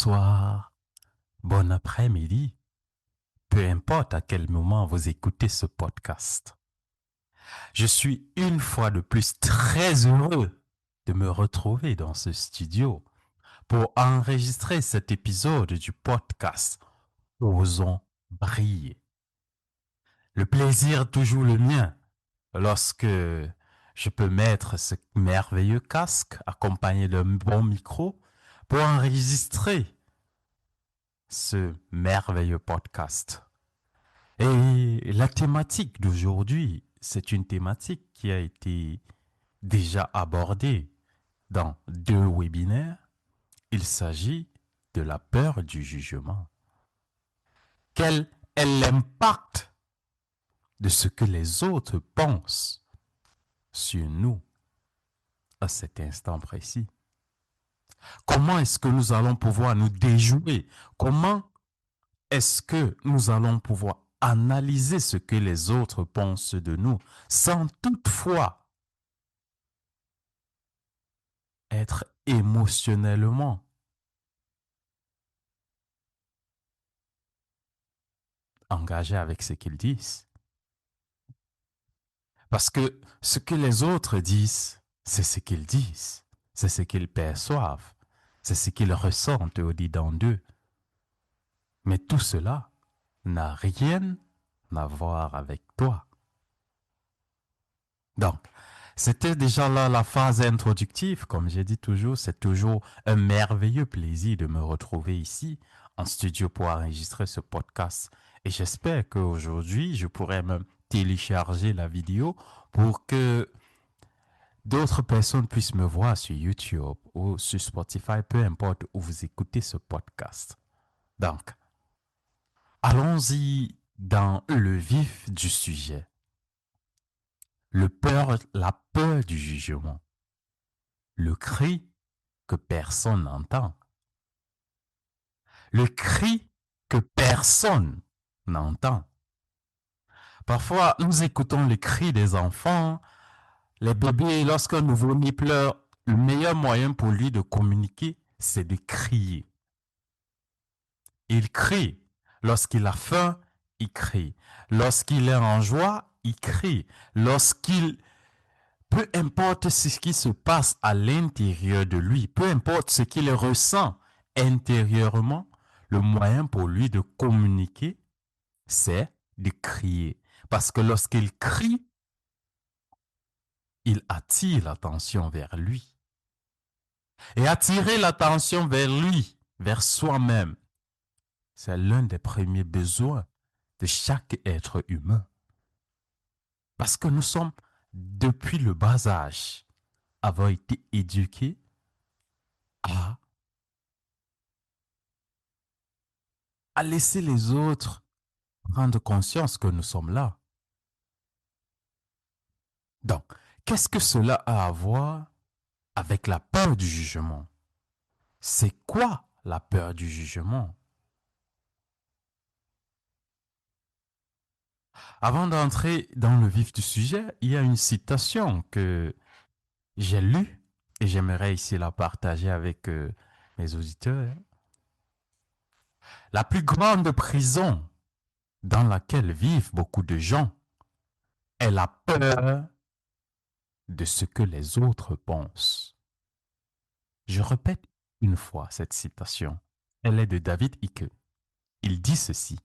bonsoir, bon après-midi, peu importe à quel moment vous écoutez ce podcast. Je suis une fois de plus très heureux de me retrouver dans ce studio pour enregistrer cet épisode du podcast Osons briller. Le plaisir toujours le mien lorsque je peux mettre ce merveilleux casque accompagné d'un bon micro pour enregistrer ce merveilleux podcast. Et la thématique d'aujourd'hui, c'est une thématique qui a été déjà abordée dans 2 webinaires. Il s'agit de la peur du jugement. Quel est l'impact de ce que les autres pensent sur nous à cet instant précis? Comment est-ce que nous allons pouvoir nous déjouer? Comment est-ce que nous allons pouvoir analyser ce que les autres pensent de nous sans toutefois être émotionnellement engagé avec ce qu'ils disent? Parce que ce que les autres disent, c'est ce qu'ils disent, c'est ce qu'ils perçoivent, c'est ce qu'ils ressentent au-dedans d'eux. Mais tout cela n'a rien à voir avec toi. Donc, c'était déjà là la phase introductive. Comme j'ai dit toujours, c'est toujours un merveilleux plaisir de me retrouver ici en studio pour enregistrer ce podcast. Et j'espère qu'aujourd'hui, je pourrai même télécharger la vidéo pour que d'autres personnes puissent me voir sur YouTube ou sur Spotify, peu importe où vous écoutez ce podcast. Donc, allons-y dans le vif du sujet. La peur du jugement. Le cri que personne n'entend. Le cri que personne n'entend. Parfois, nous écoutons le cri des enfants, les bébés, lorsqu'un nouveau-né pleure, le meilleur moyen pour lui de communiquer, c'est de crier. Il crie. Lorsqu'il a faim, il crie. Lorsqu'il est en joie, il crie. Peu importe ce qui se passe à l'intérieur de lui, peu importe ce qu'il ressent intérieurement, le moyen pour lui de communiquer, c'est de crier. Parce que lorsqu'il crie, il attire l'attention vers lui. Et attirer l'attention vers lui, vers soi-même, c'est l'un des premiers besoins de chaque être humain. Parce que nous sommes, depuis le bas âge, avons été éduqués à laisser les autres prendre conscience que nous sommes là. Donc, qu'est-ce que cela a à voir avec la peur du jugement? C'est quoi la peur du jugement? Avant d'entrer dans le vif du sujet, il y a une citation que j'ai lue et j'aimerais ici la partager avec mes auditeurs. La plus grande prison dans laquelle vivent beaucoup de gens est la peur de ce que les autres pensent. Je répète une fois cette citation. Elle est de David Icke. Il dit ceci.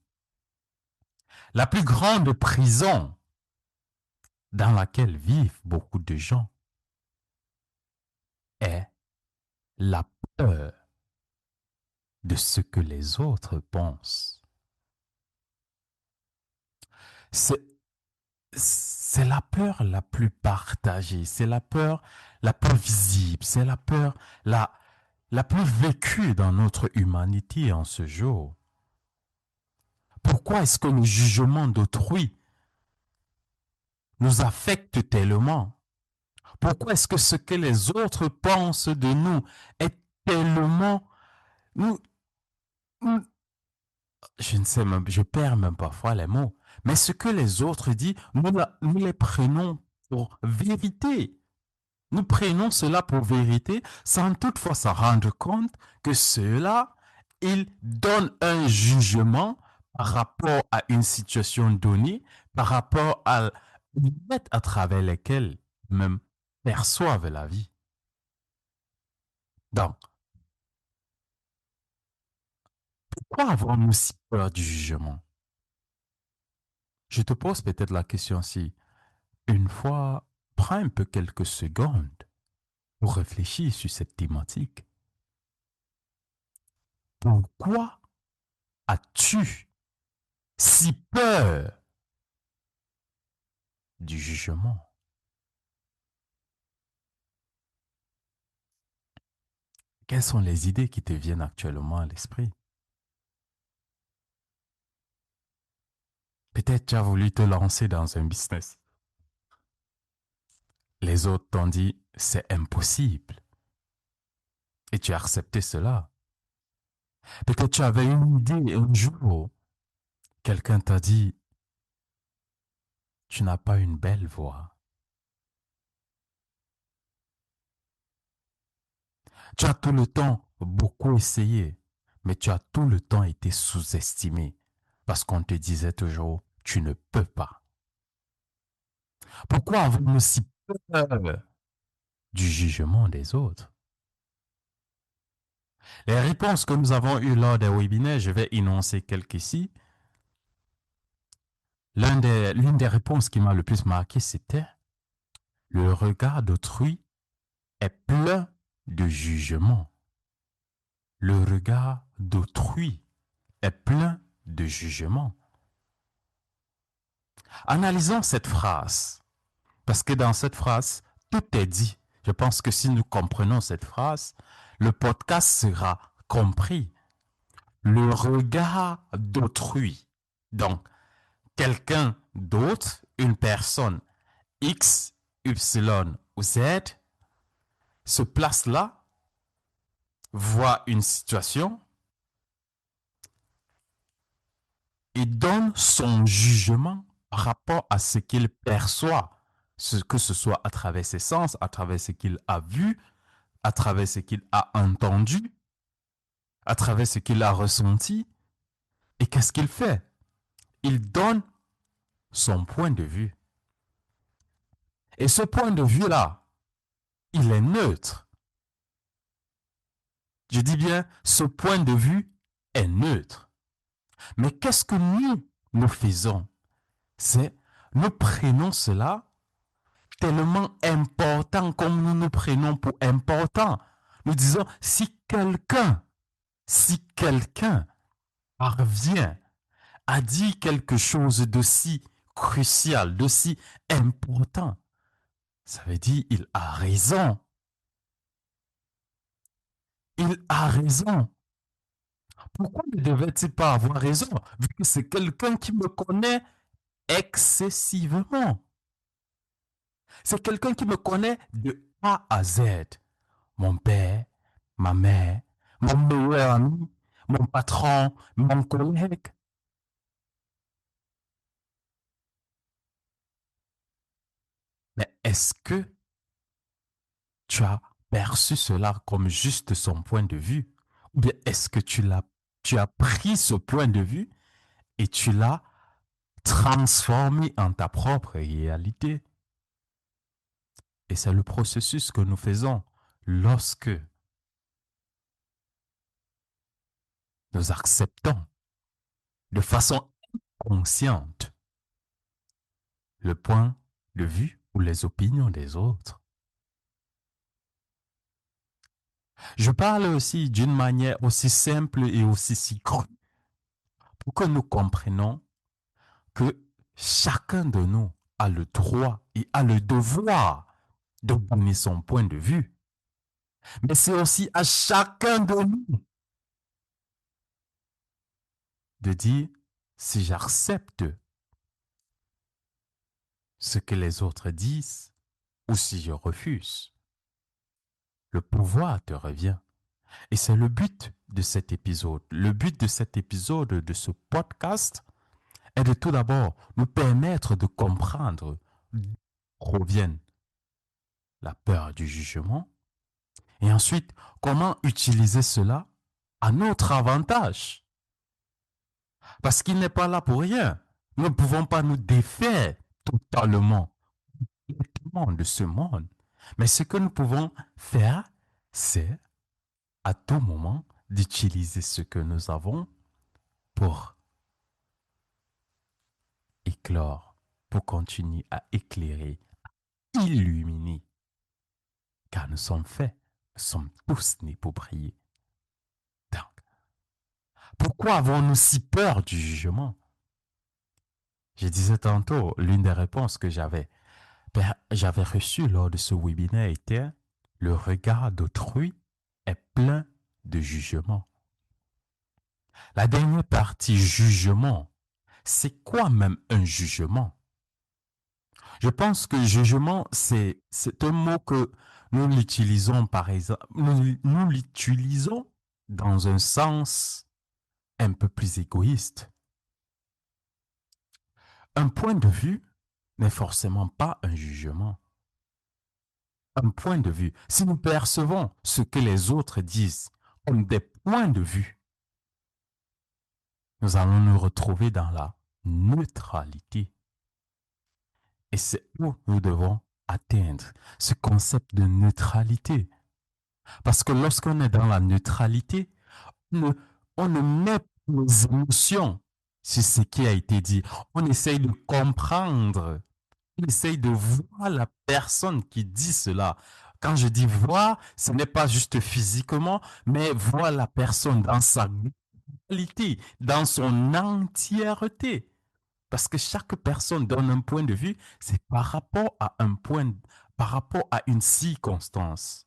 La plus grande prison dans laquelle vivent beaucoup de gens est la peur de ce que les autres pensent. C'est c'est la peur la plus partagée, c'est la peur la plus visible, c'est la peur la plus vécue dans notre humanité en ce jour. Pourquoi est-ce que le jugement d'autrui nous affecte tellement? Pourquoi est-ce que ce que les autres pensent de nous est tellement... Nous, nous- je ne sais même, je perds même parfois les mots. Mais ce que les autres disent, nous les prenons pour vérité. Nous prenons cela pour vérité sans toutefois s'en rendre compte que cela il donne un jugement par rapport à une situation donnée, par rapport à les lunettes à travers lesquelles même perçoivent la vie. Donc, pourquoi avons-nous si peur du jugement? Je te pose peut-être la question si, une fois, prends un peu quelques secondes pour réfléchir sur cette thématique. Pourquoi as-tu si peur du jugement? Quelles sont les idées qui te viennent actuellement à l'esprit? Peut-être tu as voulu te lancer dans un business. Les autres t'ont dit c'est impossible et tu as accepté cela. Peut-être tu avais une idée un jour, quelqu'un t'a dit tu n'as pas une belle voix. Tu as tout le temps beaucoup essayé, mais tu as tout le temps été sous-estimé parce qu'on te disait toujours tu ne peux pas. Pourquoi avons-nous si peur du jugement des autres? Les réponses que nous avons eues lors des webinaires, je vais énoncer quelques ici. L'une des réponses qui m'a le plus marqué, c'était le regard d'autrui est plein de jugement. Le regard d'autrui est plein de jugement. Analysons cette phrase, parce que dans cette phrase, tout est dit. Je pense que si nous comprenons cette phrase, le podcast sera compris. Le regard d'autrui. Donc, quelqu'un d'autre, une personne X, Y ou Z, se place là, voit une situation et donne son jugement par rapport à ce qu'il perçoit, que ce soit à travers ses sens, à travers ce qu'il a vu, à travers ce qu'il a entendu, à travers ce qu'il a ressenti. Et qu'est-ce qu'il fait? Il donne son point de vue. Et ce point de vue-là, il est neutre. Je dis bien, ce point de vue est neutre. Mais qu'est-ce que nous faisons? C'est, nous prenons cela tellement important comme nous nous prenons pour important. Nous disons, si quelqu'un parvient à dire quelque chose d'aussi crucial, d'aussi important, ça veut dire il a raison. Il a raison. Pourquoi ne devait-il pas avoir raison, vu que c'est quelqu'un qui me connaît excessivement? C'est quelqu'un qui me connaît de A à Z. Mon père, ma mère, mon meilleur ami, mon patron, mon collègue. Mais est-ce que tu as perçu cela comme juste son point de vue? Ou bien est-ce que tu as pris ce point de vue et tu l'as transformé en ta propre réalité? Et c'est le processus que nous faisons lorsque nous acceptons de façon consciente le point de vue ou les opinions des autres. Je parle aussi d'une manière aussi simple et aussi si crue pour que nous comprenions que chacun de nous a le droit et a le devoir de donner son point de vue. Mais c'est aussi à chacun de nous de dire si j'accepte ce que les autres disent ou si je refuse. Le pouvoir te revient. Et c'est le but de cet épisode. Le but de cet épisode, de ce podcast, est de tout d'abord nous permettre de comprendre d'où proviennent la peur du jugement et ensuite comment utiliser cela à notre avantage. Parce qu'il n'est pas là pour rien. Nous ne pouvons pas nous défaire totalement de ce monde. Mais ce que nous pouvons faire, c'est à tout moment d'utiliser ce que nous avons pour éclore, pour continuer à éclairer, à illuminer. Car nous sommes faits, nous sommes tous nés pour briller. Donc, pourquoi avons-nous si peur du jugement? Je disais tantôt, l'une des réponses que j'avais reçues lors de ce webinaire était: le regard d'autrui est plein de jugement. La dernière partie, jugement, c'est quoi même un jugement? Je pense que jugement, c'est un mot que nous l'utilisons, par exemple, nous l'utilisons dans un sens un peu plus égoïste. Un point de vue n'est forcément pas un jugement. Un point de vue, si nous percevons ce que les autres disent comme des points de vue, nous allons nous retrouver dans la neutralité. Et c'est où nous devons atteindre ce concept de neutralité. Parce que lorsqu'on est dans la neutralité, on ne met pas nos émotions sur ce qui a été dit. On essaye de comprendre. On essaye de voir la personne qui dit cela. Quand je dis voir, ce n'est pas juste physiquement, mais voir la personne dans sa globalité, dans son entièreté. Parce que chaque personne donne un point de vue, c'est par rapport à un point, par rapport à une circonstance.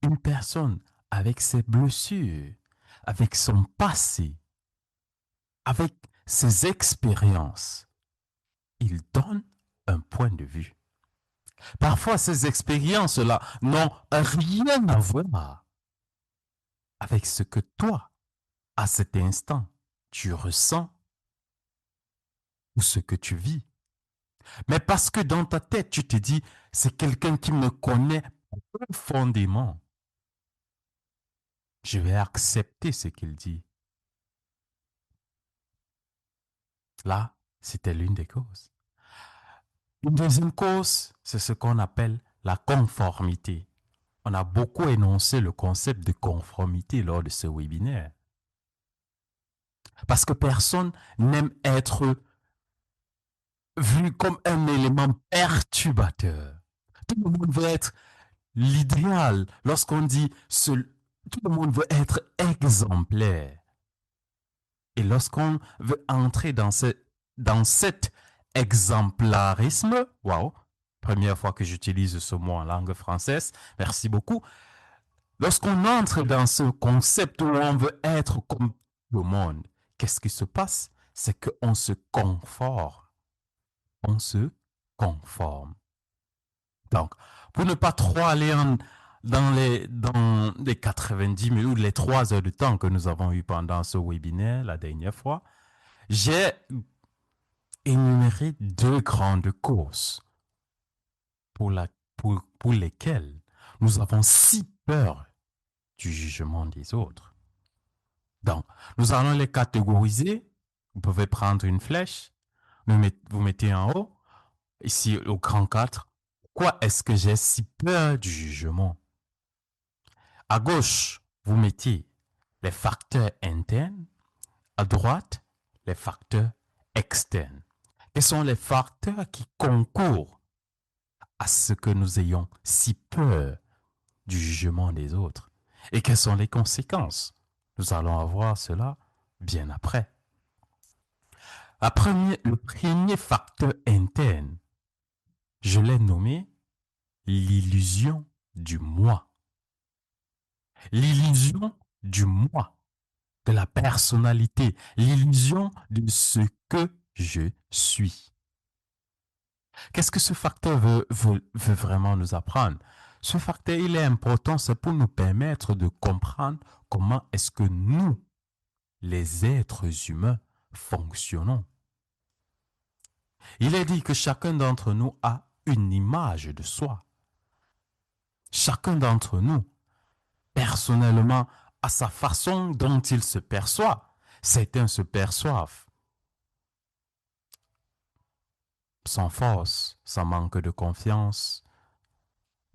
Une personne avec ses blessures, avec son passé, avec ses expériences, il donne un point de vue. Parfois, ces expériences-là n'ont rien à voir avec ce que toi, à cet instant, tu ressens ou ce que tu vis. Mais parce que dans ta tête, tu te dis, c'est quelqu'un qui me connaît profondément. Je vais accepter ce qu'il dit. Là, c'était l'une des causes. Une deuxième cause, c'est ce qu'on appelle la conformité. On a beaucoup énoncé le concept de conformité lors de ce webinaire. Parce que personne n'aime être vu comme un élément perturbateur. Tout le monde veut être l'idéal. Lorsqu'on dit tout le monde veut être exemplaire. Et lorsqu'on veut entrer dans cet exemplarisme, waouh, première fois que j'utilise ce mot en langue française, merci beaucoup. Lorsqu'on entre dans ce concept où on veut être comme le monde, qu'est-ce qui se passe? C'est qu'on se conforme. On se conforme. Donc, pour ne pas trop aller dans les 90 minutes ou les 3 heures de temps que nous avons eu pendant ce webinaire la dernière fois, j'ai énuméré 2 grandes causes pour, pour lesquelles nous avons si peur du jugement des autres. Donc, nous allons les catégoriser. Vous pouvez prendre une flèche, vous mettez en haut, ici au grand 4. Pourquoi est-ce que j'ai si peur du jugement? À gauche, vous mettez les facteurs internes. À droite, les facteurs externes. Quels sont les facteurs qui concourent à ce que nous ayons si peur du jugement des autres? Et quelles sont les conséquences? Nous allons avoir cela bien après. Le premier facteur interne, je l'ai nommé l'illusion du moi. L'illusion du moi, de la personnalité, l'illusion de ce que je suis. Qu'est-ce que ce facteur veut vraiment nous apprendre? Ce facteur, il est important, c'est pour nous permettre de comprendre comment est-ce que nous, les êtres humains, fonctionnons. Il est dit que chacun d'entre nous a une image de soi. Chacun d'entre nous personnellement à sa façon dont il se perçoit. Certains se perçoivent sans force, sans manque de confiance,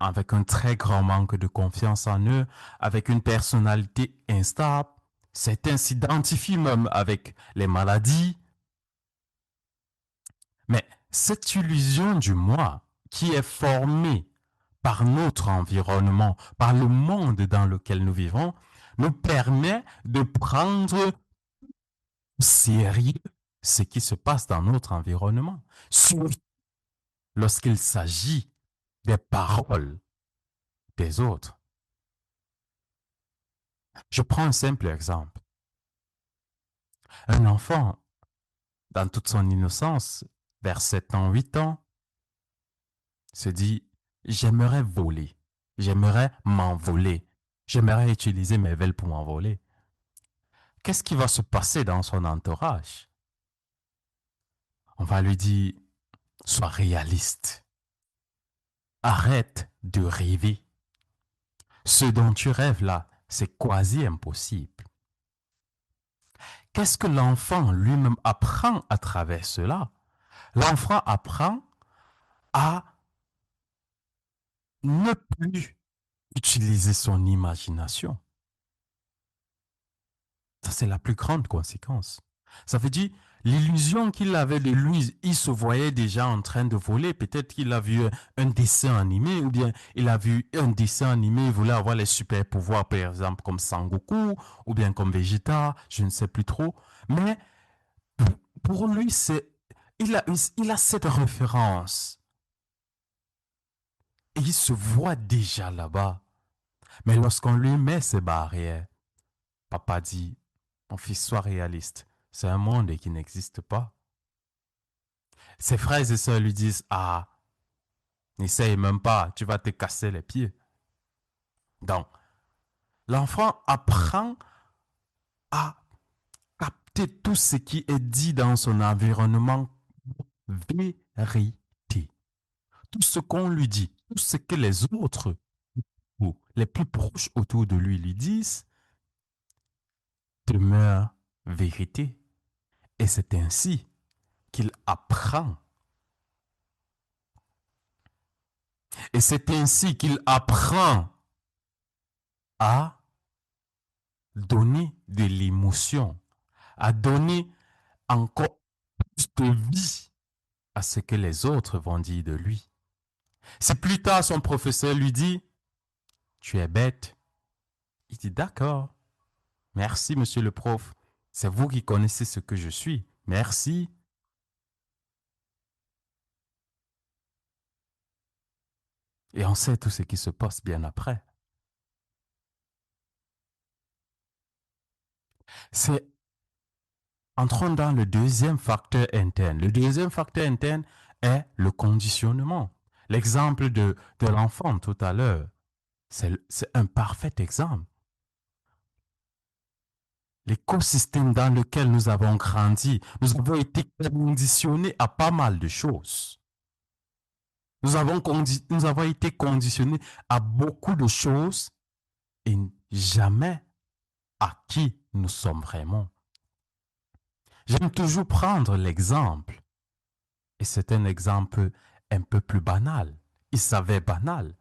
avec un très grand manque de confiance en eux, avec une personnalité instable. Certains s'identifient même avec les maladies. Mais cette illusion du moi qui est formée par notre environnement, par le monde dans lequel nous vivons, nous permet de prendre au sérieux ce qui se passe dans notre environnement, surtout lorsqu'il s'agit des paroles des autres. Je prends un simple exemple. Un enfant, dans toute son innocence, vers 7 ans, 8 ans, se dit, j'aimerais voler, j'aimerais m'envoler, j'aimerais utiliser mes ailes pour m'envoler. Qu'est-ce qui va se passer dans son entourage? On va lui dire, sois réaliste, arrête de rêver. Ce dont tu rêves là, c'est quasi impossible. Qu'est-ce que l'enfant lui-même apprend à travers cela? L'enfant apprend à ne plus utiliser son imagination. Ça, c'est la plus grande conséquence. Ça veut dire, l'illusion qu'il avait de lui, il se voyait déjà en train de voler. Peut-être qu'il a vu un dessin animé, ou bien il a vu un dessin animé, il voulait avoir les super pouvoirs, par exemple, comme Sangoku, ou bien comme Vegeta, je ne sais plus trop. Mais pour lui, il a cette référence. Et il se voit déjà là-bas. Mais lorsqu'on lui met ces barrières, papa dit, mon fils, sois réaliste. C'est un monde qui n'existe pas. Ses frères et sœurs lui disent, ah, n'essaye même pas, tu vas te casser les pieds. Donc, l'enfant apprend à capter tout ce qui est dit dans son environnement vérité. Tout ce qu'on lui dit, tout ce que les autres ou les plus proches autour de lui disent, demeure vérité. Et c'est ainsi qu'il apprend. Et c'est ainsi qu'il apprend à donner de l'émotion, à donner encore plus de vie à ce que les autres vont dire de lui. Si plus tard son professeur lui dit, tu es bête, il dit, d'accord, merci monsieur le prof, c'est vous qui connaissez ce que je suis, merci. Et on sait tout ce qui se passe bien après. C'est entrons dans le deuxième facteur interne. Le deuxième facteur interne est le conditionnement. L'exemple de l'enfant tout à l'heure, c'est un parfait exemple. L'écosystème dans lequel nous avons grandi, nous avons été conditionnés à pas mal de choses. Nous avons été conditionnés à beaucoup de choses et jamais à qui nous sommes vraiment. J'aime toujours prendre l'exemple, et c'est un exemple un peu plus banal. Il s'avère banal,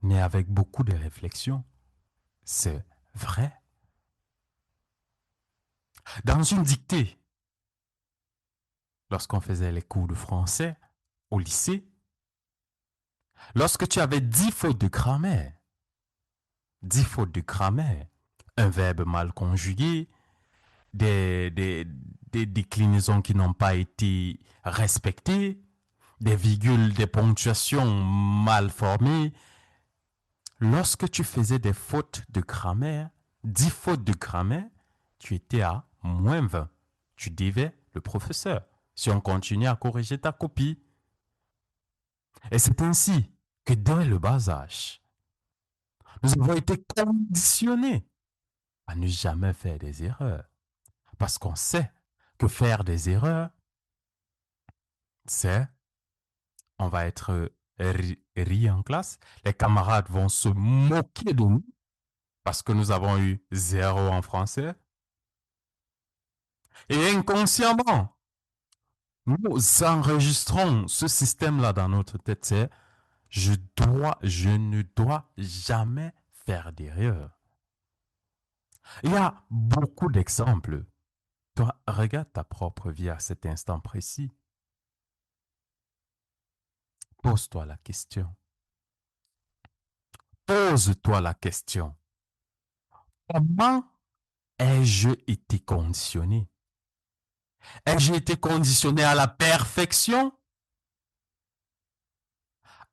mais avec beaucoup de réflexion. C'est vrai. Dans une dictée, lorsqu'on faisait les cours de français au lycée, lorsque tu avais 10 fautes de grammaire, 10 fautes de grammaire, un verbe mal conjugué, des, des, des déclinaisons qui n'ont pas été respectées, des virgules, des ponctuations mal formées. Lorsque tu faisais des fautes de grammaire, 10 fautes de grammaire, tu étais à -20. Tu devais le professeur. Si on continue à corriger ta copie. Et c'est ainsi que dès le bas âge, nous avons été conditionnés à ne jamais faire des erreurs. Parce qu'on sait que faire des erreurs, c'est, on va être rient en classe, les camarades vont se moquer de nous parce que nous avons eu 0 en français. Et inconsciemment, nous enregistrons ce système-là dans notre tête. C'est je ne dois jamais faire d'erreur. Il y a beaucoup d'exemples. Toi, regarde ta propre vie à cet instant précis. Pose-toi la question. Pose-toi la question. Comment ai-je été conditionné? Ai-je été conditionné à la perfection,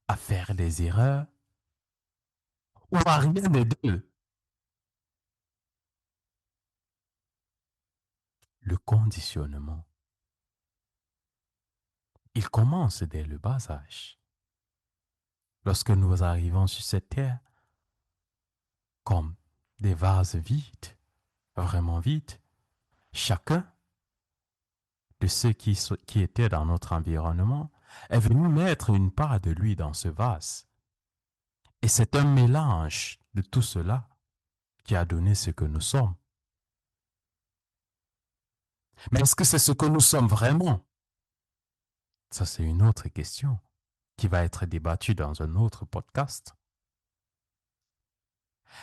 à faire des erreurs ou à rien des deux? Le conditionnement, il commence dès le bas âge. Lorsque nous arrivons sur cette terre, comme des vases vides, vraiment vides, chacun de ceux qui étaient dans notre environnement est venu mettre une part de lui dans ce vase. Et c'est un mélange de tout cela qui a donné ce que nous sommes. Mais est-ce que c'est ce que nous sommes vraiment? Ça, c'est une autre question qui va être débattue dans un autre podcast.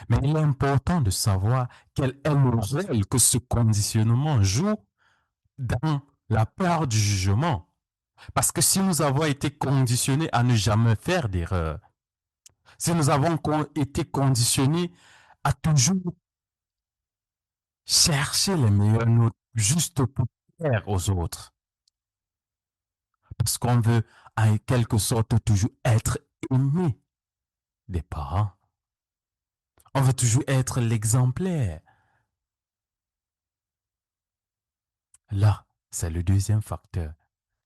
Mais il est important de savoir quel est le rôle que ce conditionnement joue dans la peur du jugement. Parce que si nous avons été conditionnés à ne jamais faire d'erreur, si nous avons été conditionnés à toujours chercher les meilleures notes juste pour plaire aux autres, parce qu'on veut en quelque sorte toujours être aimé des parents, on veut toujours être l'exemplaire. Là, c'est le deuxième facteur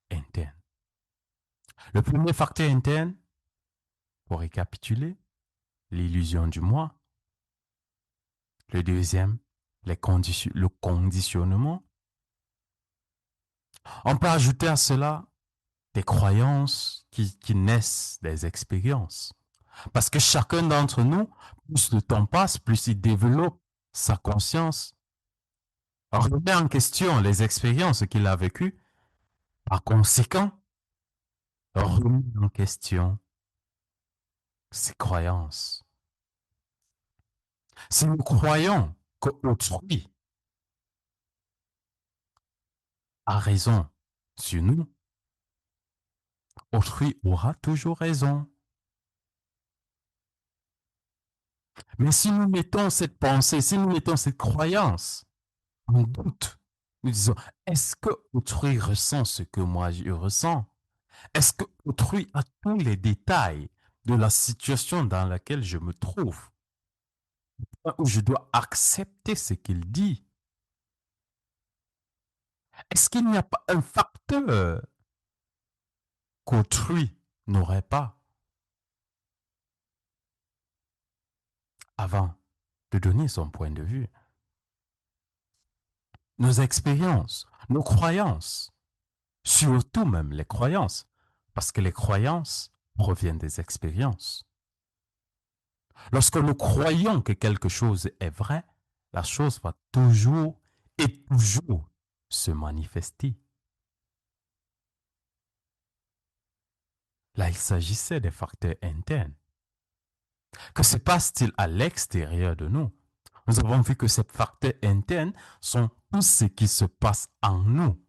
interne. Le premier facteur interne, pour récapituler, l'illusion du moi. Le deuxième, le conditionnement. On peut ajouter à cela des croyances qui naissent des expériences. Parce que chacun d'entre nous, plus le temps passe, plus il développe sa conscience, remet en question les expériences qu'il a vécues. Par conséquent, remet en question ses croyances. Si nous croyons qu'autrui a raison sur nous, autrui aura toujours raison. Mais si nous mettons cette pensée, si nous mettons cette croyance en doute, nous disons, est-ce que autrui ressent ce que moi je ressens? Est-ce que autrui a tous les détails de la situation dans laquelle je me trouve? Où je dois accepter ce qu'il dit? Est-ce qu'il n'y a pas un facteur qu'autrui n'aurait pas avant de donner son point de vue? Nos expériences, nos croyances, surtout même les croyances, parce que les croyances proviennent des expériences. Lorsque nous croyons que quelque chose est vrai, la chose va toujours et toujours se manifester. Là, il s'agissait des facteurs internes. Que se passe-t-il à l'extérieur de nous? Nous avons vu que ces facteurs internes sont tout ce qui se passe en nous.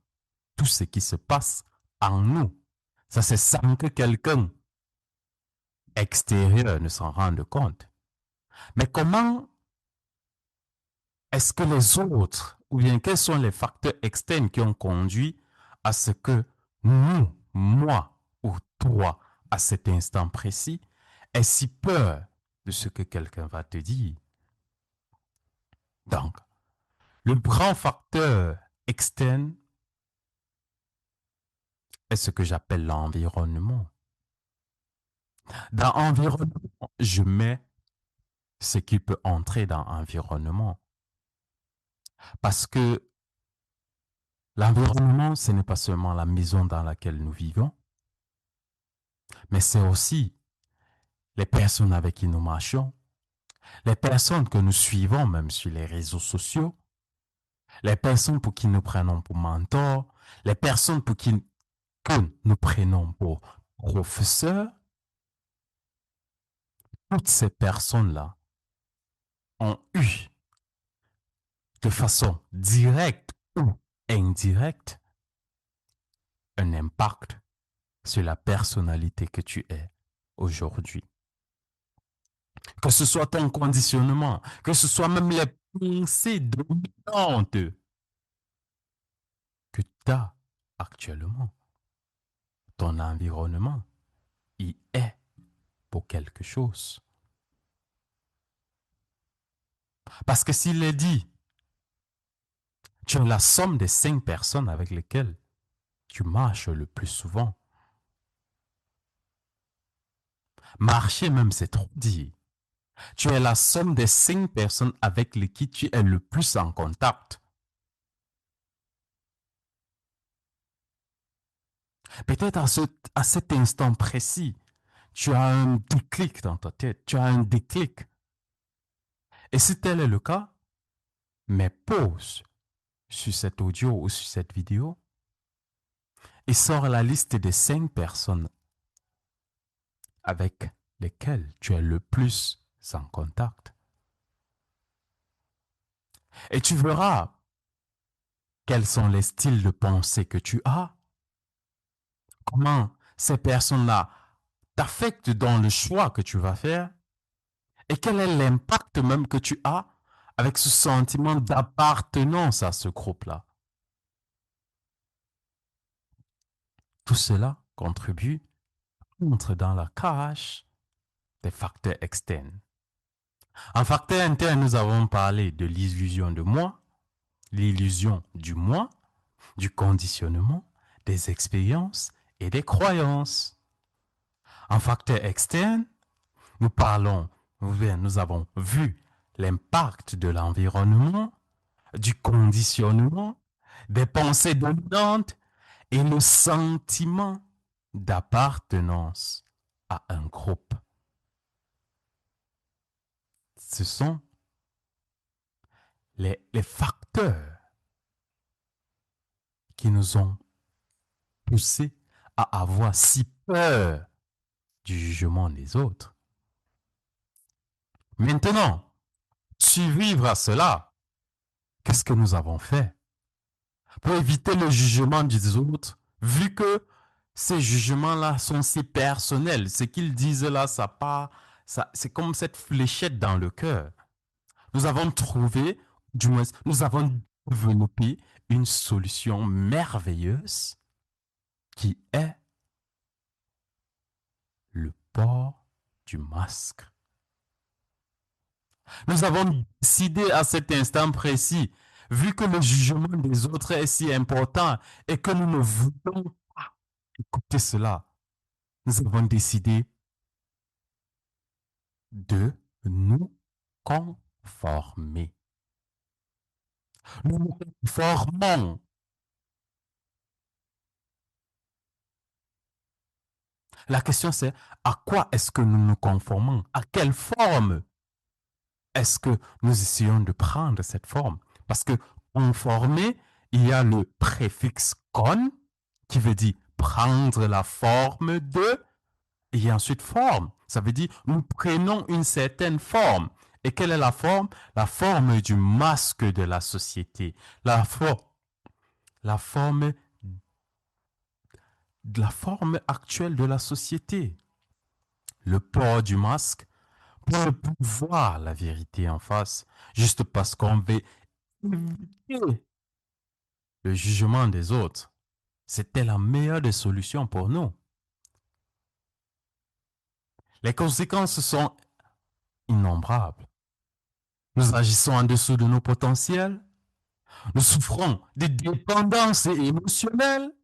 Tout ce qui se passe en nous. Ça, c'est sans que quelqu'un extérieur ne s'en rende compte. Mais comment est-ce que les autres, ou bien quels sont les facteurs externes qui ont conduit à ce que nous, moi ou toi, à cet instant précis, aient si peur de ce que quelqu'un va te dire? Donc, le grand facteur externe est ce que j'appelle l'environnement. Dans environnement, je mets ce qui peut entrer dans environnement. Parce que l'environnement, ce n'est pas seulement la maison dans laquelle nous vivons, mais c'est aussi les personnes avec qui nous marchons, les personnes que nous suivons même sur les réseaux sociaux, les personnes pour qui nous prenons pour mentors, les personnes pour qui que nous prenons pour professeurs, toutes ces personnes-là ont eu de façon directe ou indirecte un impact sur la personnalité que tu es aujourd'hui. Que ce soit ton conditionnement, que ce soit même les pensées dominantes que tu as actuellement, ton environnement y est pour quelque chose. Parce que s'il est dit, tu es la somme des 5 personnes avec lesquelles tu marches le plus souvent. Marcher même, c'est trop dit. Tu es la somme des 5 personnes avec lesquelles tu es le plus en contact. Peut-être à cet instant précis, tu as un déclic dans ta tête, tu as un déclic. Et si tel est le cas, mais pause sur cet audio ou sur cette vidéo et sors la liste des 5 personnes avec lesquelles tu es le plus en contact. Et tu verras quels sont les styles de pensée que tu as, comment ces personnes-là t'affectent dans le choix que tu vas faire et quel est l'impact même que tu as avec ce sentiment d'appartenance à ce groupe-là. Tout cela contribue, entre dans la cage des facteurs externes. En facteur interne, nous avons parlé de l'illusion de moi, l'illusion du moi, du conditionnement, des expériences et des croyances. En facteur externe, nous avons vu l'impact de l'environnement, du conditionnement, des pensées dominantes et le sentiment d'appartenance à un groupe. Ce sont les facteurs qui nous ont poussés à avoir si peur du jugement des autres. Maintenant, survivre à cela, qu'est-ce que nous avons fait pour éviter le jugement des autres, vu que ces jugements-là sont si personnels? Ce qu'ils disent là, c'est comme cette fléchette dans le cœur. Nous avons trouvé, du moins, nous avons développé une solution merveilleuse qui est le port du masque. Nous avons décidé à cet instant précis, vu que le jugement des autres est si important et que nous ne voulons pas écouter cela, nous avons décidé de nous conformer. Nous nous conformons. La question c'est à quoi est-ce que nous nous conformons? À quelle forme est-ce que nous essayons de prendre cette forme? Parce que conformer, il y a le préfixe con qui veut dire prendre la forme de, et ensuite forme. Ça veut dire nous prenons une certaine forme. Et quelle est la forme? La forme du masque de la société. La forme, la forme actuelle de la société. Le port du masque pour ne plus voir la vérité en face, juste parce qu'on veut éviter le jugement des autres. C'était la meilleure des solutions pour nous. Les conséquences sont innombrables. Nous agissons en dessous de nos potentiels. Nous souffrons de dépendance émotionnelle.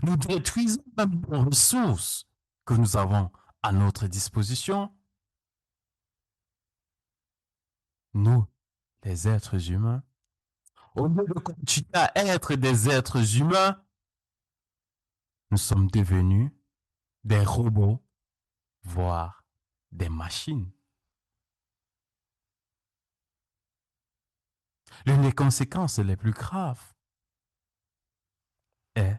Nous détruisons même les ressources que nous avons à notre disposition. Nous, les êtres humains, au lieu de continuer à être des êtres humains, nous sommes devenus des robots, voire des machines. L'une des conséquences les plus graves est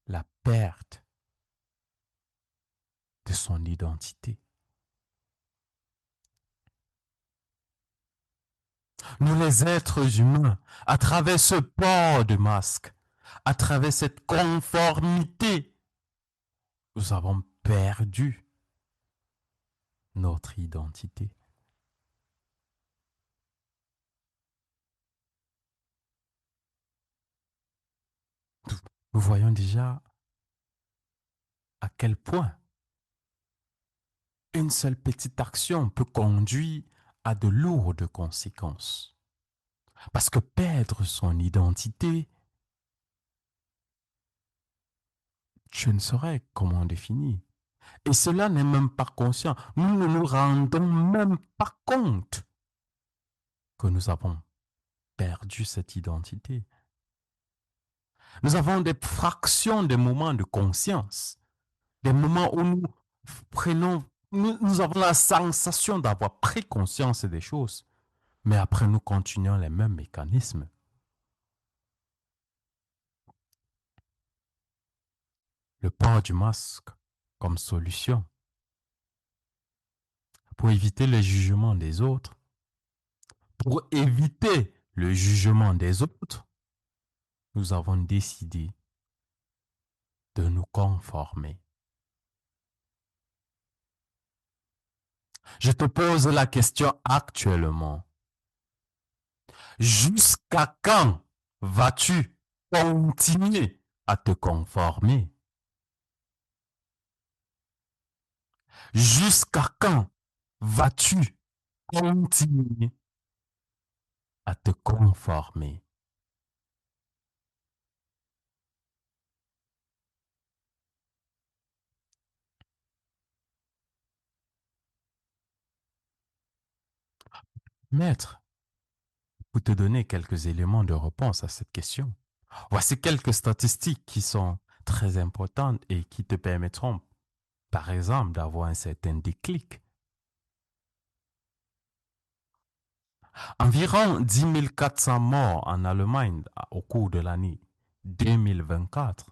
la perte de son identité. Nous les êtres humains, à travers ce port de masque, à travers cette conformité, nous avons perdu notre identité. Nous voyons déjà à quel point une seule petite action peut conduire à de lourdes conséquences. Parce que perdre son identité, je ne saurais comment définir. Et cela n'est même pas conscient. Nous ne nous rendons même pas compte que nous avons perdu cette identité. Nous avons des fractions des moments de conscience, des moments où nous prenons, nous avons la sensation d'avoir pris conscience des choses, mais après nous continuons les mêmes mécanismes. Le port du masque comme solution pour éviter le jugement des autres, pour éviter le jugement des autres, nous avons décidé de nous conformer. Je te pose la question actuellement. Jusqu'à quand vas-tu continuer à te conformer? Jusqu'à quand vas-tu continuer à te conformer? Maître, pour te donner quelques éléments de réponse à cette question, voici quelques statistiques qui sont très importantes et qui te permettront, par exemple, d'avoir un certain déclic. Environ 10 400 morts en Allemagne au cours de l'année 2024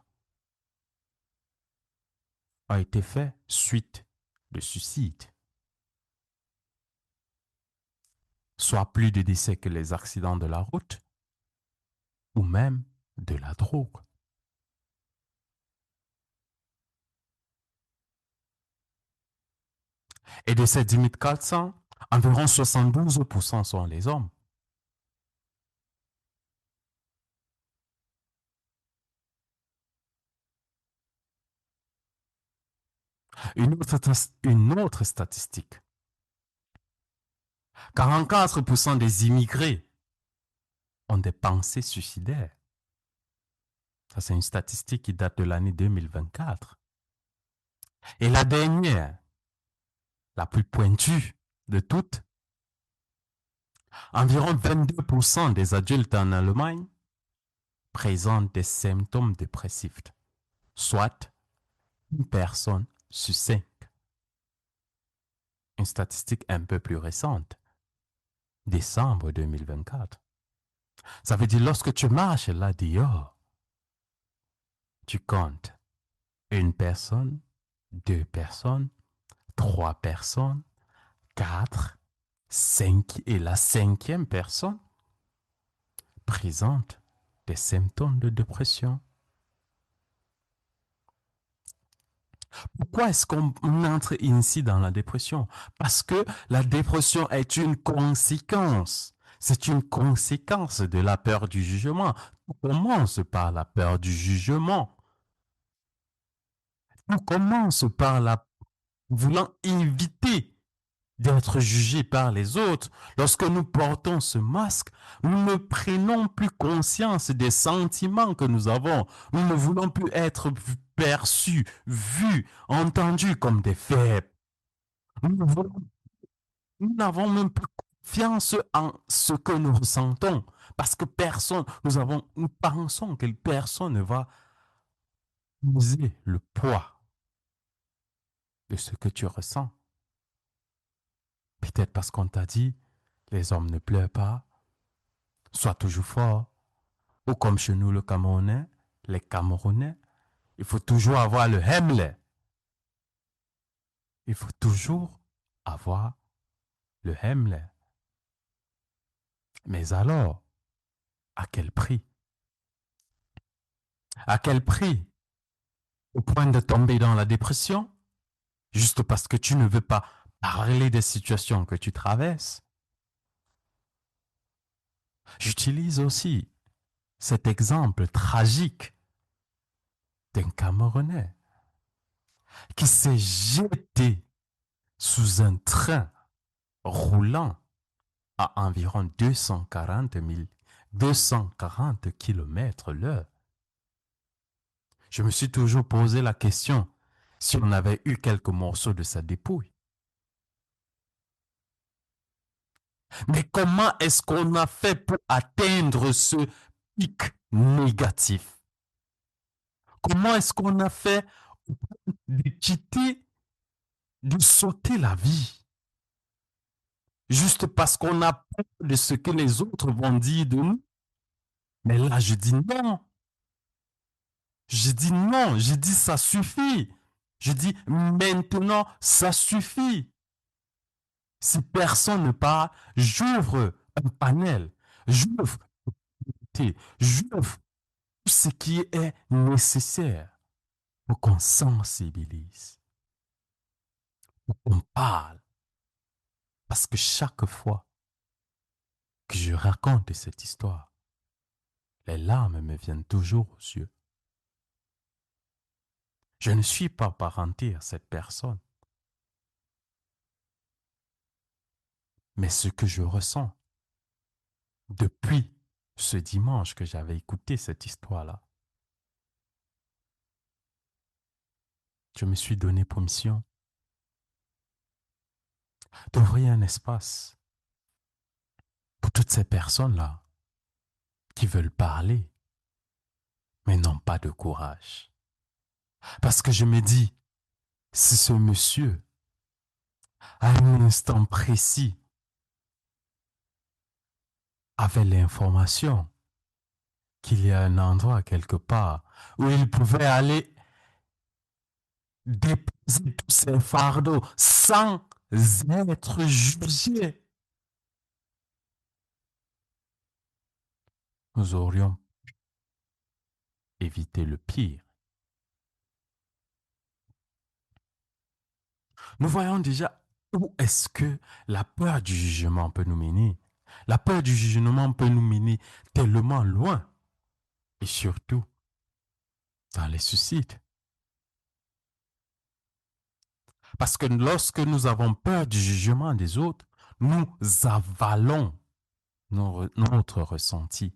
ont été faits suite de suicide, soit plus de décès que les accidents de la route ou même de la drogue. Et de ces 10 400, environ 72% sont les hommes. Une autre statistique, 44% des immigrés ont des pensées suicidaires. Ça, c'est une statistique qui date de l'année 2024. Et la dernière, la plus pointue de toutes, environ 22% des adultes en Allemagne présentent des symptômes dépressifs, soit une personne sur 5. Une statistique un peu plus récente, décembre 2024. Ça veut dire lorsque tu marches là dehors, tu comptes une personne, deux personnes, trois personnes, quatre, cinq, et la cinquième personne présente des symptômes de dépression. Pourquoi est-ce qu'on entre ici dans la dépression? Parce que la dépression est une conséquence. C'est une conséquence de la peur du jugement. Tout commence par la peur du jugement. Tout commence par la voulant éviter d'être jugé par les autres. Lorsque nous portons ce masque, nous ne prenons plus conscience des sentiments que nous avons. Nous ne voulons plus être perçus, vus, entendus comme des faibles. Nous n'avons même plus confiance en ce que nous ressentons Parce que nous pensons que personne ne va peser le poids de ce que tu ressens. Peut-être parce qu'on t'a dit, les hommes ne pleurent pas, sois toujours fort. Ou comme chez nous, les Camerounais, il faut toujours avoir le hemle. Il faut toujours avoir le hemle. Mais alors, à quel prix? À quel prix? Au point de tomber dans la dépression? Juste parce que tu ne veux pas parler des situations que tu traverses? J'utilise aussi cet exemple tragique d'un Camerounais qui s'est jeté sous un train roulant à environ 240 km l'heure. Je me suis toujours posé la question si on avait eu quelques morceaux de sa dépouille. Mais comment est-ce qu'on a fait pour atteindre ce pic négatif? Comment est-ce qu'on a fait de quitter, de sauter la vie? Juste parce qu'on a peur de ce que les autres vont dire de nous? Mais là, je dis non. Je dis non. Je dis ça suffit. Je dis maintenant, ça suffit. Si personne ne parle, j'ouvre un panel. J'ouvre j'ouvre tout ce qui est nécessaire pour qu'on sensibilise, pour qu'on parle. Parce que chaque fois que je raconte cette histoire, les larmes me viennent toujours aux yeux. Je ne suis pas parenté à cette personne, mais ce que je ressens depuis ce dimanche que j'avais écouté cette histoire-là, je me suis donné pour mission d'ouvrir un espace pour toutes ces personnes-là qui veulent parler, mais n'ont pas de courage. Parce que je me dis, si ce monsieur, à un instant précis, avait l'information qu'il y a un endroit quelque part où il pouvait aller déposer tous ses fardeaux sans être jugé, nous aurions évité le pire. Nous voyons déjà où est-ce que la peur du jugement peut nous mener. La peur du jugement peut nous mener tellement loin, et surtout dans les suicides. Parce que lorsque nous avons peur du jugement des autres, nous avalons notre ressenti.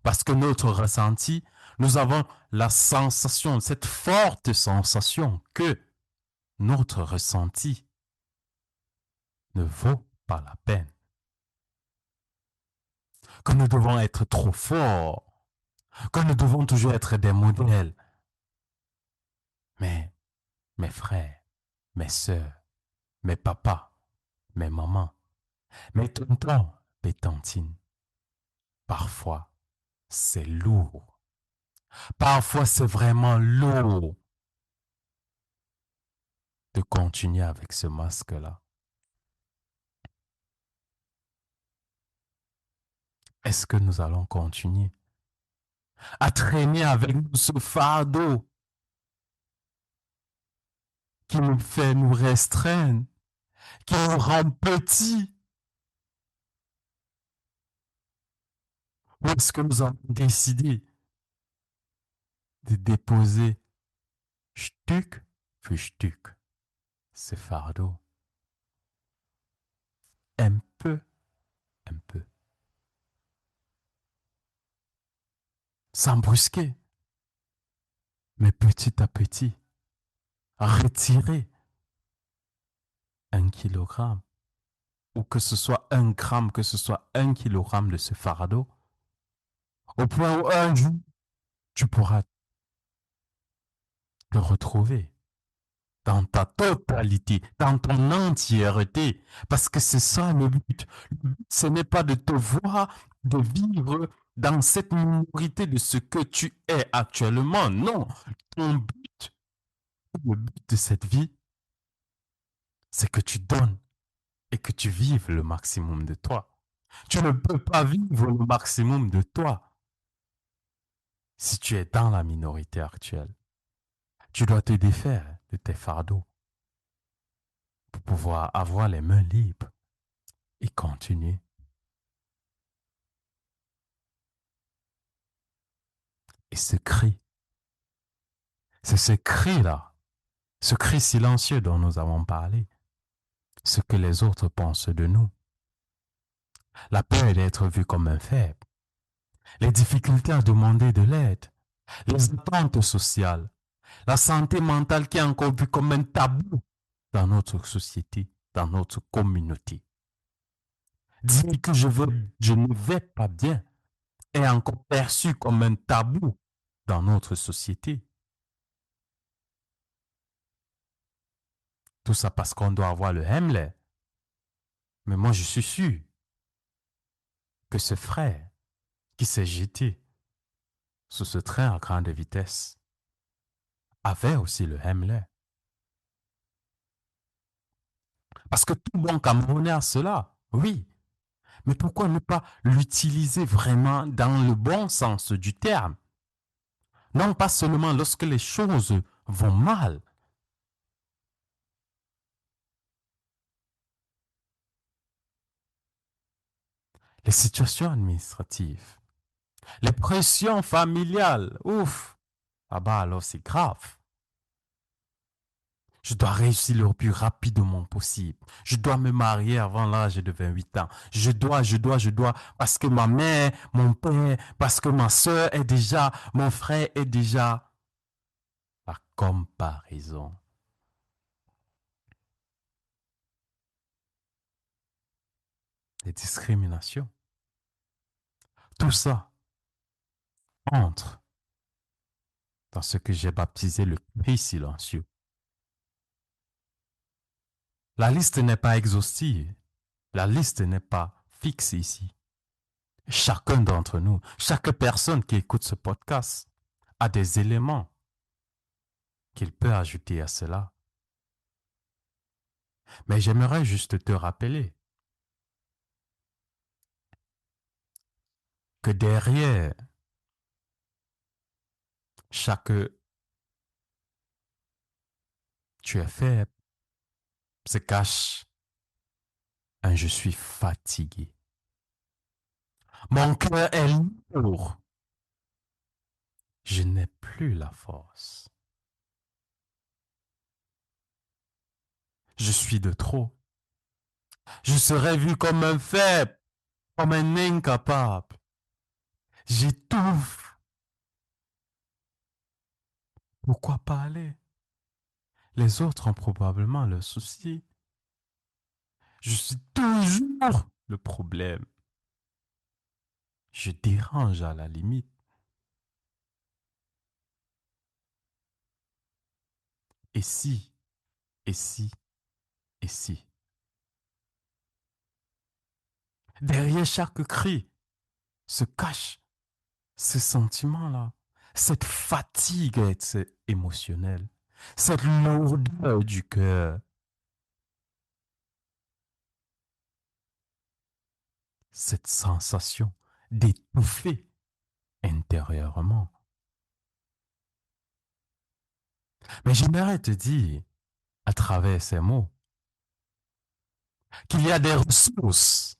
Parce que notre ressenti, nous avons la sensation, cette forte sensation que notre ressenti ne vaut pas la peine. Que nous devons être trop forts, que nous devons toujours être des modèles. Mais mes frères, mes sœurs, mes papas, mes mamans, mes tontons, mes tantines, parfois c'est lourd. Parfois c'est vraiment lourd de continuer avec ce masque-là. Est-ce que nous allons continuer à traîner avec nous ce fardeau qui nous fait nous restreindre, qui nous rend petits? Ou est-ce que nous avons décidé de déposer Stück für Stück ce fardeau, un peu, un peu, sans brusquer, mais petit à petit, retirer 1 kilogramme, ou que ce soit 1 gramme, que ce soit 1 kilogramme de ce fardeau, Au point où un jour, tu pourras te retrouver dans ta totalité, dans ton entièreté. Parce que c'est ça le but. Le but, ce n'est pas de te voir, de vivre dans cette minorité de ce que tu es actuellement. Non, ton but, le but de cette vie, c'est que tu donnes et que tu vives le maximum de toi. Tu ne peux pas vivre le maximum de toi si tu es dans la minorité actuelle. Tu dois te défaire de tes fardeaux pour pouvoir avoir les mains libres et continuer. Et ce cri, c'est ce cri-là, ce cri silencieux dont nous avons parlé, ce que les autres pensent de nous. La peur d'être vu comme un faible, les difficultés à demander de l'aide, les attentes sociales, la santé mentale qui est encore vue comme un tabou dans notre société, dans notre communauté. Dire que je ne vais pas bien est encore perçu comme un tabou dans notre société. Tout ça parce qu'on doit avoir le Hemler. Mais moi, je suis sûr que ce frère qui s'est jeté sur ce train à grande vitesse avait aussi le Hemler. Parce que tout bon Camerounais a cela, oui. Mais pourquoi ne pas l'utiliser vraiment dans le bon sens du terme? Non pas seulement lorsque les choses vont mal. Les situations administratives, les pressions familiales, ouf, ah bah alors c'est grave. Je dois réussir le plus rapidement possible. Je dois me marier avant l'âge de 28 ans. Je dois, parce que ma mère, mon père, parce que ma soeur est déjà, mon frère est déjà. La comparaison, les discriminations, tout ça entre dans ce que j'ai baptisé le cri silencieux. La liste n'est pas exhaustive. La liste n'est pas fixe ici. Chacun d'entre nous, chaque personne qui écoute ce podcast a des éléments qu'il peut ajouter à cela. Mais j'aimerais juste te rappeler que derrière chaque tu es faible se cache un je suis fatigué. Mon cœur est lourd. Je n'ai plus la force. Je suis de trop. Je serai vu comme un faible, comme un incapable. J'étouffe. Pourquoi parler? Les autres ont probablement leurs soucis. Je suis toujours le problème. Je dérange à la limite. Et si, et si, et si. Derrière chaque cri se cache ce sentiment-là, cette fatigue émotionnelle, cette lourdeur du cœur, cette sensation d'étouffer intérieurement. Mais j'aimerais te dire, à travers ces mots, qu'il y a des ressources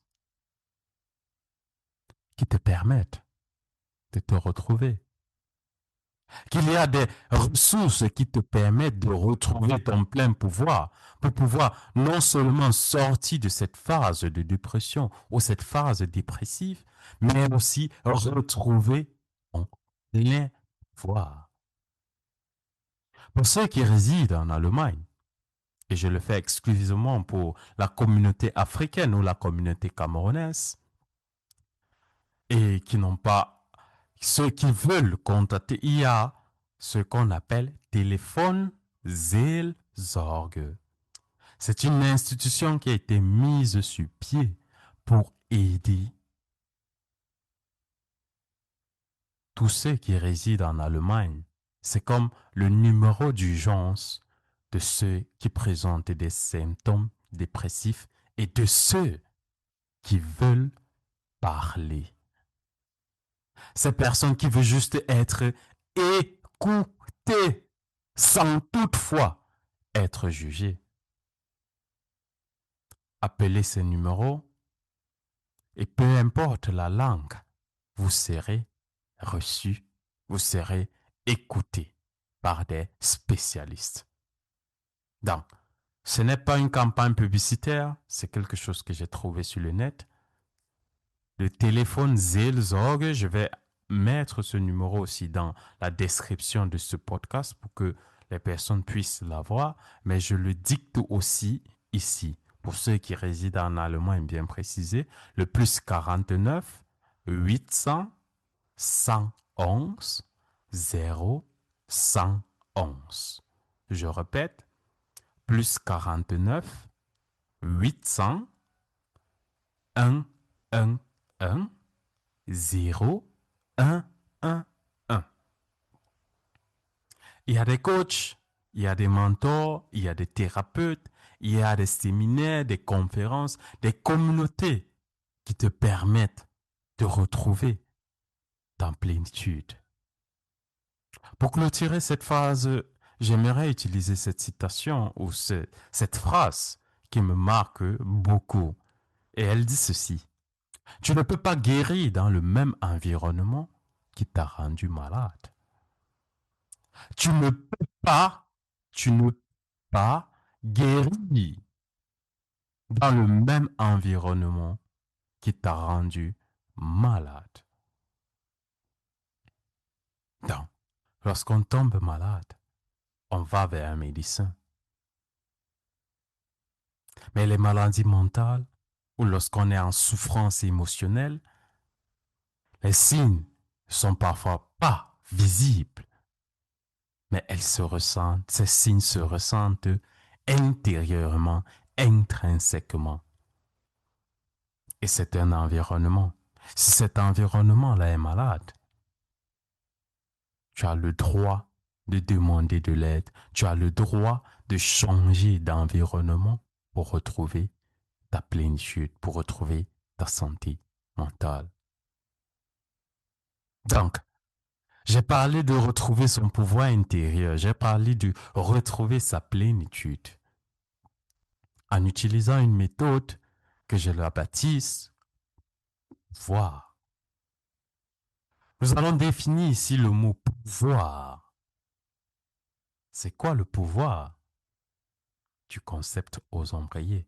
qui te permettent de te retrouver, qu'il y a des ressources qui te permettent de retrouver ton plein pouvoir pour pouvoir non seulement sortir de cette phase de dépression ou cette phase dépressive, mais aussi retrouver ton plein pouvoir. Pour ceux qui résident en Allemagne, et je le fais exclusivement pour la communauté africaine ou la communauté camerounaise, et qui n'ont pas Ceux qui veulent contacter, il y a ce qu'on appelle téléphone Seelsorge. C'est une institution qui a été mise sur pied pour aider tous ceux qui résident en Allemagne. C'est comme le numéro d'urgence de ceux qui présentent des symptômes dépressifs et de ceux qui veulent parler. Ces personnes qui veulent juste être écoutées sans toutefois être jugées. Appelez ces numéros et peu importe la langue, vous serez reçu, vous serez écouté par des spécialistes. Donc, ce n'est pas une campagne publicitaire, c'est quelque chose que j'ai trouvé sur le net. Le téléphone Seelsorge, je vais mettre ce numéro aussi dans la description de ce podcast pour que les personnes puissent l'avoir, mais je le dicte aussi ici. Pour ceux qui résident en Allemagne, bien précisé, le plus 49 800 111 0 111. Je répète, plus 49 800 1 1 1 0 1 1 1. Il y a des coachs, il y a des mentors, il y a des thérapeutes, il y a des séminaires, des conférences, des communautés qui te permettent de retrouver ta plénitude. Pour clôturer cette phase, j'aimerais utiliser cette citation ou cette phrase qui me marque beaucoup. Et elle dit ceci. Tu ne peux pas guérir dans le même environnement qui t'a rendu malade. Tu ne peux pas guérir dans le même environnement qui t'a rendu malade. Donc, lorsqu'on tombe malade, on va vers un médecin. Mais les maladies mentales, ou lorsqu'on est en souffrance émotionnelle, les signes sont parfois pas visibles, mais elles se ressentent, ces signes se ressentent intérieurement, intrinsèquement. Et c'est un environnement. Si cet environnement-là est malade, tu as le droit de demander de l'aide, tu as le droit de changer d'environnement pour retrouver ta plénitude, pour retrouver ta santé mentale. Donc, j'ai parlé de retrouver son pouvoir intérieur, j'ai parlé de retrouver sa plénitude en utilisant une méthode que je la baptise voir. Nous allons définir ici le mot pouvoir. C'est quoi le pouvoir du concept aux ombriers?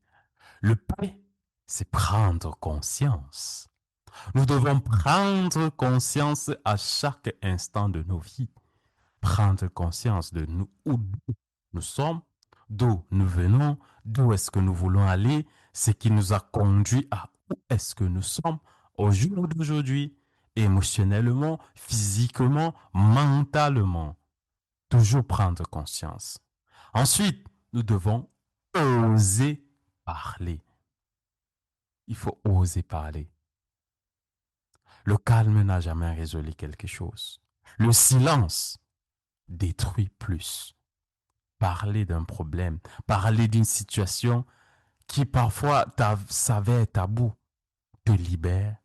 Le P, c'est prendre conscience. Nous devons prendre conscience à chaque instant de nos vies. Prendre conscience de nous, où nous sommes, d'où nous venons, d'où est-ce que nous voulons aller, ce qui nous a conduit à où est-ce que nous sommes au jour d'aujourd'hui, émotionnellement, physiquement, mentalement. Toujours prendre conscience. Ensuite, nous devons oser parler. Il faut oser parler. Le calme n'a jamais résolu quelque chose. Le silence détruit plus. Parler d'un problème, parler d'une situation qui parfois savait tabou, te libère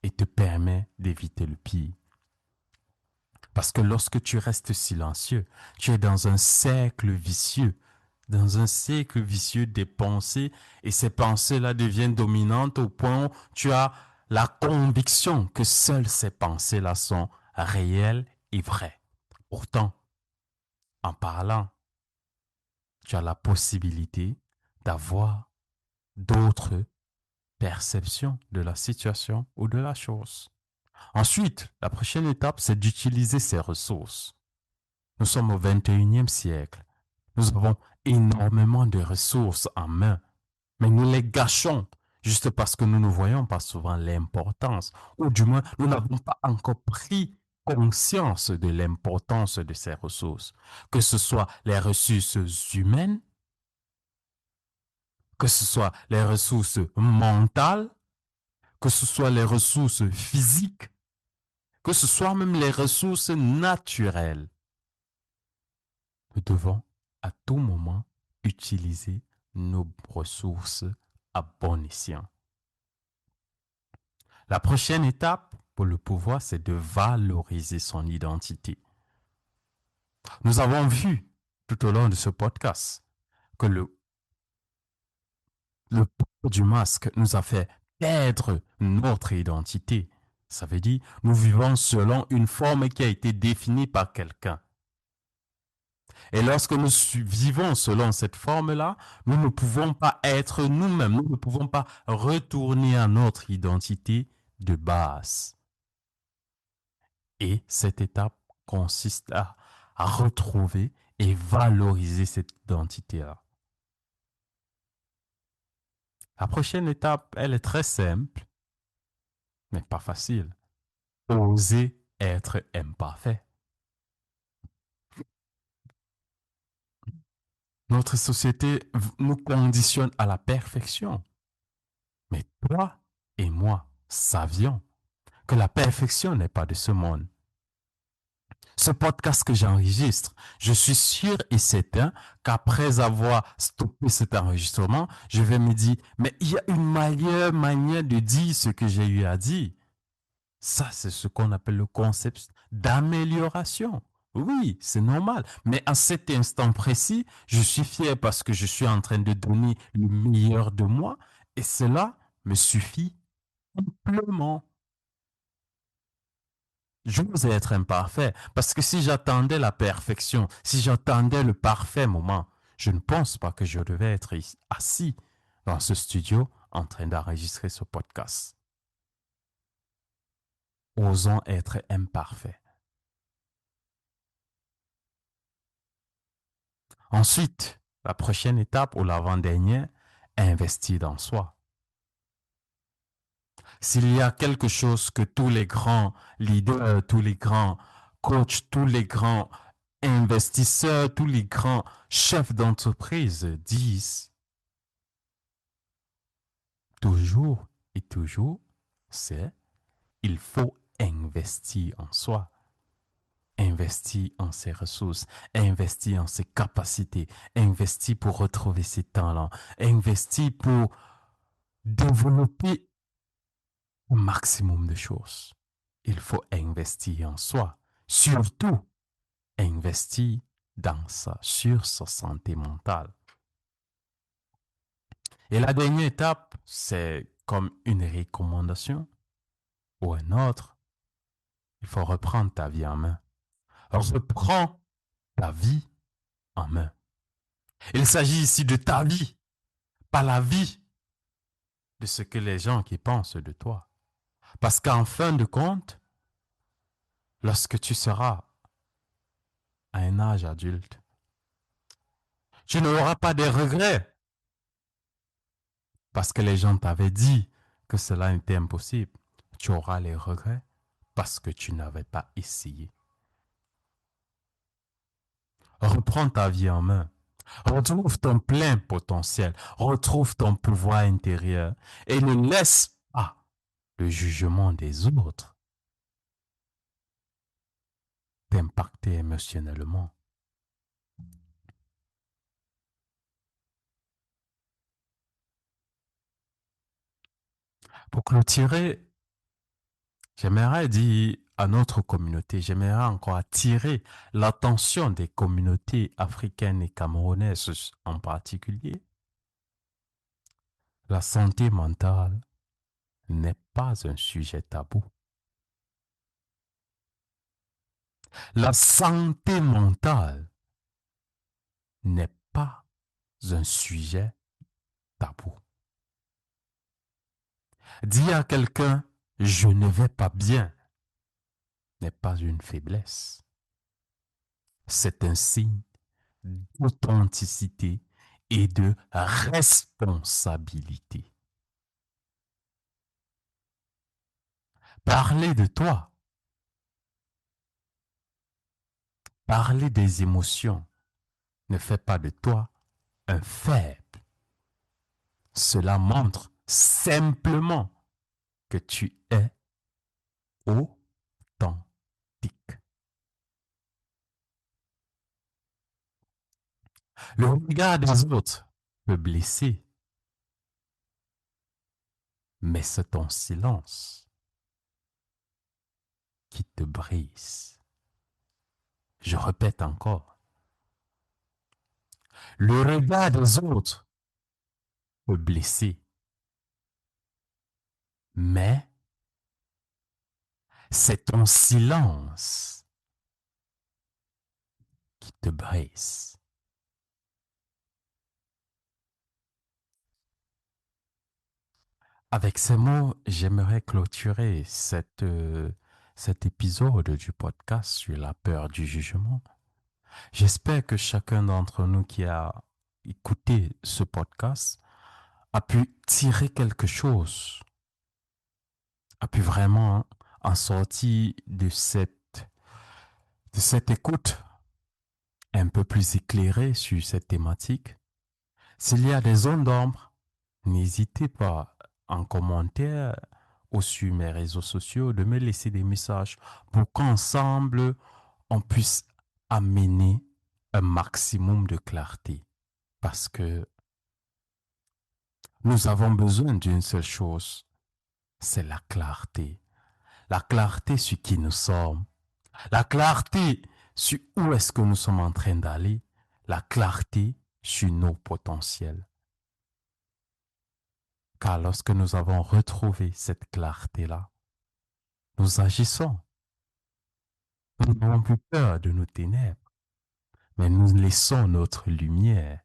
et te permet d'éviter le pire. Parce que lorsque tu restes silencieux, tu es dans un cercle vicieux, des pensées, et ces pensées-là deviennent dominantes au point où tu as la conviction que seules ces pensées-là sont réelles et vraies. Pourtant, en parlant, tu as la possibilité d'avoir d'autres perceptions de la situation ou de la chose. Ensuite, la prochaine étape, c'est d'utiliser ces ressources. Nous sommes au 21e siècle. Nous avons énormément de ressources en main, mais nous les gâchons juste parce que nous ne voyons pas souvent l'importance, ou du moins nous n'avons pas encore pris conscience de l'importance de ces ressources, que ce soit les ressources humaines, que ce soit les ressources mentales, que ce soit les ressources physiques, que ce soit même les ressources naturelles. Nous devons à tout moment utiliser nos ressources à bon escient. La prochaine étape pour le pouvoir, c'est de valoriser son identité. Nous avons vu tout au long de ce podcast que le port du masque nous a fait perdre notre identité. Ça veut dire, nous vivons selon une forme qui a été définie par quelqu'un. Et lorsque nous vivons selon cette forme-là, nous ne pouvons pas être nous-mêmes, nous ne pouvons pas retourner à notre identité de base. Et cette étape consiste à retrouver et valoriser cette identité-là. La prochaine étape, elle est très simple, mais pas facile. Oser être imparfait. Notre société nous conditionne à la perfection. Mais toi et moi savions que la perfection n'est pas de ce monde. Ce podcast que j'enregistre, je suis sûr et certain qu'après avoir stoppé cet enregistrement, je vais me dire, mais il y a une meilleure manière de dire ce que j'ai eu à dire. Ça, c'est ce qu'on appelle le concept d'amélioration. Oui, c'est normal. Mais à cet instant précis, je suis fier parce que je suis en train de donner le meilleur de moi et cela me suffit amplement. J'ose être imparfait parce que si j'attendais la perfection, si j'attendais le parfait moment, je ne pense pas que je devais être assis dans ce studio en train d'enregistrer ce podcast. Osons être imparfaits. Ensuite, la prochaine étape ou l'avant-dernière, investir dans soi. S'il y a quelque chose que tous les grands leaders, tous les grands coachs, tous les grands investisseurs, tous les grands chefs d'entreprise disent toujours et toujours, c'est il faut investir en soi, investir en ses ressources, investir en ses capacités, investir pour retrouver ses talents, investir pour développer un maximum de choses. Il faut investir en soi, surtout investir sur sa santé mentale. Et la dernière étape, c'est comme une recommandation ou un autre. Il faut reprendre ta vie en main. Reprends ta vie en main. Il s'agit ici de ta vie, pas la vie de ce que les gens qui pensent de toi. Parce qu'en fin de compte, lorsque tu seras à un âge adulte, tu n'auras pas de regrets parce que les gens t'avaient dit que cela était impossible. Tu auras les regrets parce que tu n'avais pas essayé. Reprends ta vie en main. Retrouve ton plein potentiel. Retrouve ton pouvoir intérieur. Et ne laisse pas le jugement des autres t'impacter émotionnellement. Pour clôturer, j'aimerais dire à notre communauté, j'aimerais encore attirer l'attention des communautés africaines et camerounaises en particulier. La santé mentale n'est pas un sujet tabou. La santé mentale n'est pas un sujet tabou. Dire à quelqu'un je ne vais pas bien n'est pas une faiblesse. C'est un signe d'authenticité et de responsabilité. Parler de toi, parler des émotions ne fait pas de toi un faible. Cela montre simplement que tu es authentique. Le regard des autres peut blesser, mais c'est ton silence qui te brise. Je répète encore, le regard des autres peut blesser, mais c'est ton silence qui te brise. Avec ces mots, j'aimerais clôturer cet épisode du podcast sur la peur du jugement. J'espère que chacun d'entre nous qui a écouté ce podcast a pu tirer quelque chose, a pu vraiment en sortir de cette écoute un peu plus éclairée sur cette thématique. S'il y a des zones d'ombre, n'hésitez pas en commentaire ou sur mes réseaux sociaux de me laisser des messages pour qu'ensemble on puisse amener un maximum de clarté. Parce que nous avons besoin d'une seule chose, c'est la clarté. La clarté sur qui nous sommes, la clarté sur où est-ce que nous sommes en train d'aller, la clarté sur nos potentiels. Car lorsque nous avons retrouvé cette clarté-là, nous agissons. Nous n'avons plus peur de nos ténèbres, mais nous laissons notre lumière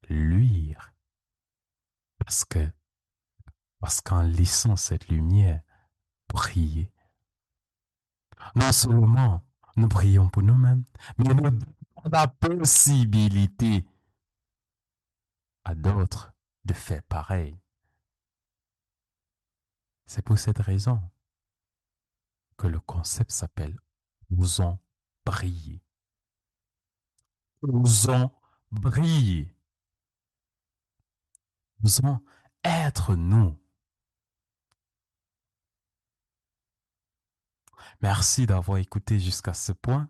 luire. Parce que, parce qu'en laissant cette lumière briller, non seulement nous brillons pour nous-mêmes, mais nous donnons la possibilité à d'autres de faire pareil. C'est pour cette raison que le concept s'appelle Osons briller. Osons briller. Osons être nous. Merci d'avoir écouté jusqu'à ce point.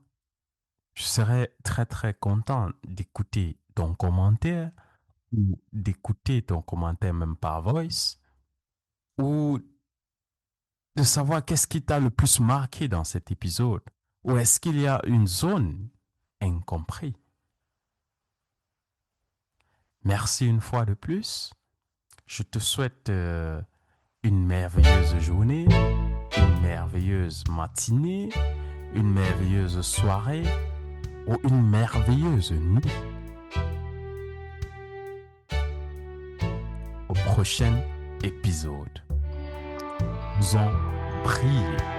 Je serais très très content d'écouter ton commentaire ou d'écouter ton commentaire même par voice ou de savoir qu'est-ce qui t'a le plus marqué dans cet épisode ou est-ce qu'il y a une zone incomprise. Merci une fois de plus. Je te souhaite une merveilleuse journée, une merveilleuse matinée, une merveilleuse soirée ou une merveilleuse nuit. Au prochain épisode. Nous en prions.